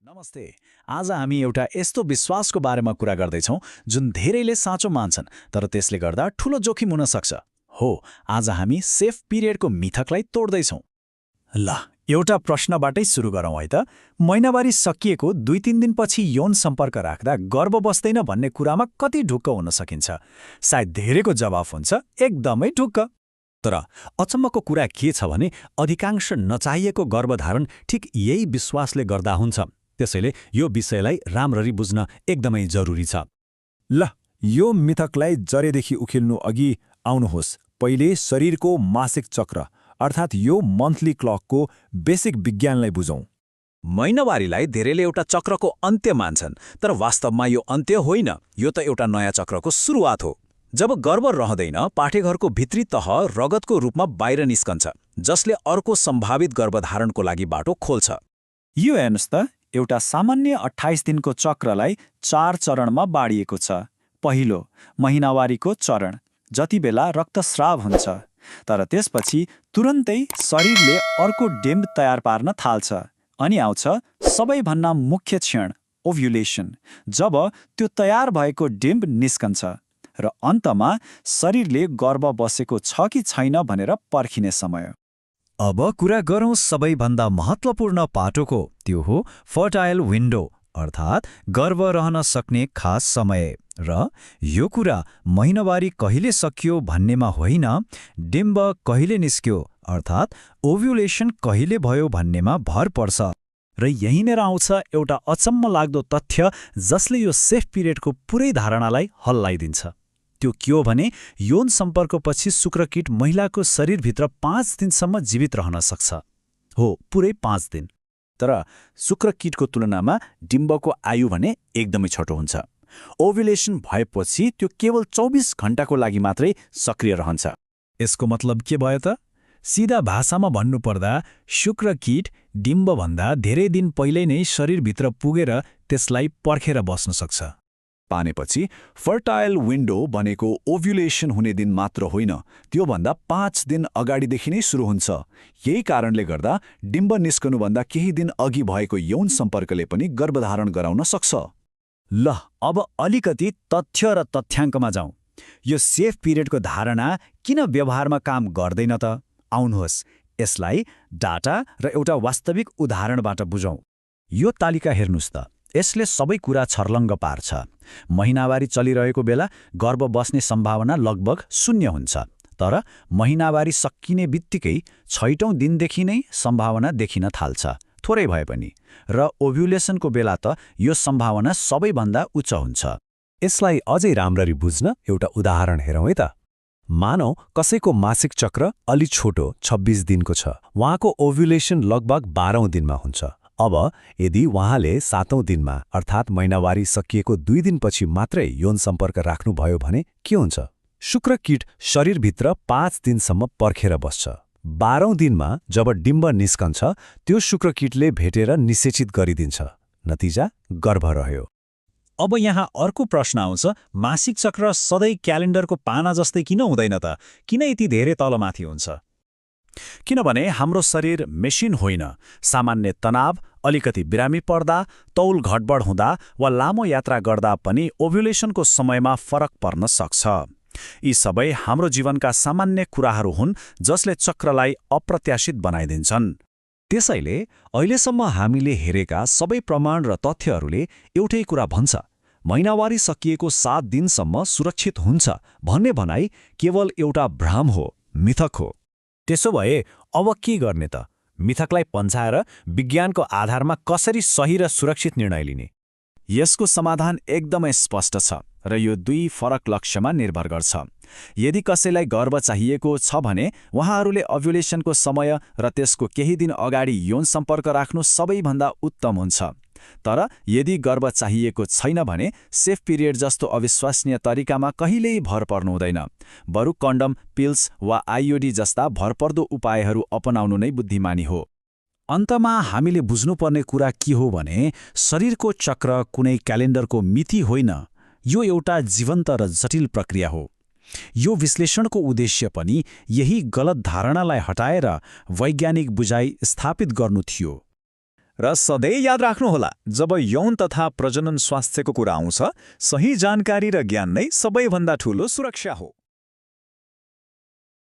नमस्ते। आज हामी एउटा यस्तो विश्वासको बारेमा कुरा गर्दैछौँ जुन धेरैले साँचो मान्छन् तर त्यसले गर्दा ठूलो जोखिम हुन सक्छ। हो, आज हामी सेफ पिरियडको मिथकलाई तोड्दैछौँ। ल, एउटा प्रश्नबाटै सुरु गरौँ है त। महिनावारी सकिएको 2-3 दिनपछि यौन सम्पर्क राख्दा गर्भ बस्दैन भन्ने कुरामा कति ढुक्क हुन सकिन्छ? सायद धेरैको जवाफ हुन्छ एकदमै ढुक्क। तर अचम्मको कुरा के छ भने अधिकांश नचाहिएको गर्भधारण ठिक यही विश्वासले गर्दा हुन्छ। त्यसैले यो विषयलाई राम्ररी बुझ्न एकदमै जरुरी छ। ल, यो मिथकलाई जरेदेखि उखेल्नु अघि आउनुहोस् पहिले शरीरको मासिक चक्र अर्थात् यो मन्थली क्लकको बेसिक विज्ञानलाई बुझौँ। महिनावारीलाई धेरैले एउटा चक्रको अन्त्य मान्छन्, तर वास्तवमा यो अन्त्य होइन, यो त एउटा नयाँ चक्रको सुरुवात हो। जब गर्भ रहँदैन, पाठेघरको भित्री तह रगतको रूपमा बाहिर निस्कन्छ, जसले अर्को सम्भावित गर्भधारणको लागि बाटो खोल्छ। यो हेर्नुहोस् त, एउटा सामान्य 28 दिनको चक्रलाई 4 चरणमा बाँडिएको छ। पहिलो, महिनावारीको चरण, जति बेला रक्तस्राव हुन्छ। तर त्यसपछि तुरन्तै शरीरले अर्को डिम्ब तयार पार्न थाल्छ। अनि आउँछ सबैभन्दा मुख्य क्षण, ओभ्युलेसन, जब त्यो तयार भएको डिम्ब निस्कन्छ। र अन्तमा शरीरले गर्भ बसेको छ कि छैन भनेर पर्खिने समय। अब कुरा गरौँ सबैभन्दा महत्त्वपूर्ण पाटोको, त्यो हो फर्टाइल विन्डो अर्थात् गर्भ रहन सक्ने खास समय। र यो कुरा महिनावारी कहिले सकियो भन्नेमा होइन, डिम्ब कहिले निस्क्यो अर्थात् ओभ्युलेसन कहिले भयो भन्नेमा भर पर्छ। र यहीँनिर आउँछ एउटा अचम्म लाग्दो तथ्य जसले यो सेफ पिरियडको पुरै धारणालाई हल्लाइदिन्छ। त्यो के हो भने यौन सम्पर्कपछि शुक्रकीट महिलाको शरीरभित्र 5 दिनसम्म जीवित रहन सक्छ। हो, पुरै 5 दिन। तर शुक्रकीटको तुलनामा डिम्बको आयु भने एकदमै छोटो हुन्छ। ओभ्युलेसन भएपछि त्यो केवल 24 घण्टाको लागि मात्रै सक्रिय रहन्छ। यसको मतलब के भयो त? सिधा भाषामा भन्नुपर्दा शुक्रकीट डिम्बभन्दा धेरै दिन पहिल्यै नै शरीरभित्र पुगेर त्यसलाई पर्खेर बस्न सक्छ। पानेपछि फर्टाइल विन्डो भनेको ओभ्युलेसन हुने दिन मात्र होइन, त्योभन्दा 5 दिन अगाडिदेखि नै सुरु हुन्छ। यही कारणले गर्दा डिम्ब निस्कनुभन्दा केही दिन अघि भएको यौन सम्पर्कले पनि गर्भधारण गराउन सक्छ। ल, अब अलिकति तथ्य र तथ्याङ्कमा जाउँ। यो सेफ पिरियडको धारणा किन व्यवहारमा काम गर्दैन त? आउनुहोस् यसलाई डाटा र एउटा वास्तविक उदाहरणबाट बुझौँ। यो तालिका हेर्नुहोस् त, यसले सबै कुरा छर्लङ्ग पार्छ। महिनावारी चलिरहेको बेला गर्भ बस्ने सम्भावना लगभग 0 हुन्छ। तर महिनावारी सकिने बित्तिकै 6औं दिनदेखि नै सम्भावना देखिन थाल्छ, थोरै भए पनि। र ओभ्युलेसनको बेला त यो सम्भावना सबैभन्दा उच्च हुन्छ। यसलाई अझै राम्ररी बुझ्न एउटा उदाहरण हेरौँ है त। मानौ कसैको मासिक चक्र अलि छोटो 26 दिनको छ। उहाँको ओभ्युलेसन लगभग 12औं दिनमा हुन्छ। अब यदि उहाँले 7औं दिनमा अर्थात् महिनावारी सकिएको 2 दिनपछि मात्रै यौन सम्पर्क राख्नुभयो भने के हुन्छ? शुक्रकीट शरीरभित्र 5 दिनसम्म पर्खेर बस्छ। 12औं दिनमा जब डिम्ब निस्कन्छ, त्यो शुक्रकीटले भेटेर निषेचित गरिदिन्छ। नतिजा गर्भ रह्यो। अब यहाँ अर्को प्रश्न आउँछ, मासिक चक्र सधैँ क्यालेन्डरको पाना जस्तै किन हुँदैन त? किन यति धेरै तलमाथि हुन्छ? किनभने हाम्रो शरीर मेसिन होइन। सामान्य तनाव, अलिकति बिरामी पर्दा, तौल घटबड हुँदा वा लामो यात्रा गर्दा पनि ओभ्युलेसनको समयमा फरक पर्न सक्छ। यी सबै हाम्रो जीवनका सामान्य कुराहरू हुन् जसले चक्रलाई अप्रत्याशित बनाइदिन्छन्। त्यसैले अहिलेसम्म हामीले हेरेका सबै प्रमाण र तथ्यहरूले एउटै कुरा भन्छ, महिनावारी सकिएको 7 दिनसम्म सुरक्षित हुन्छ भन्ने भनाइ केवल एउटा भ्रम हो, मिथक हो। त्यसो भए अब के गर्ने त? मिथकलाई पन्छाएर विज्ञानको आधारमा कसरी सही र सुरक्षित निर्णय लिने? यसको समाधान एकदमै स्पष्ट छ र यो 2 फरक लक्ष्यमा निर्भर गर्छ। यदि कसैलाई गर्भ चाहिएको छ भने उहाँहरूले ओभ्युलेसनको समय र त्यसको केही दिन अगाडि यौन सम्पर्क राख्नु सबैभन्दा उत्तम हुन्छ। तर यदि गर्भ चाहिएको छैन भने सेफ पिरियड जस्तो अविश्वसनीय तरिकामा कहिल्यै भर पर्नु हुँदैन। बरु कन्डम, पिल्स वा आइओडी जस्ता भरपर्दो उपायहरू अपनाउनु नै बुद्धिमानी हो। अन्तमा हामीले बुझ्नुपर्ने कुरा के हो भने शरीरको चक्र कुनै क्यालेन्डरको मिति होइन, यो एउटा जीवन्त र जटिल प्रक्रिया हो। यो विश्लेषणको उद्देश्य पनि यही गलत धारणालाई हटाएर वैज्ञानिक बुझाइ स्थापित गर्नु थियो। र सधैँ याद राख्नुहोला, जब यौन तथा प्रजनन स्वास्थ्यको कुरा आउँछ, सही जानकारी र ज्ञान नै सबैभन्दा ठूलो सुरक्षा हो।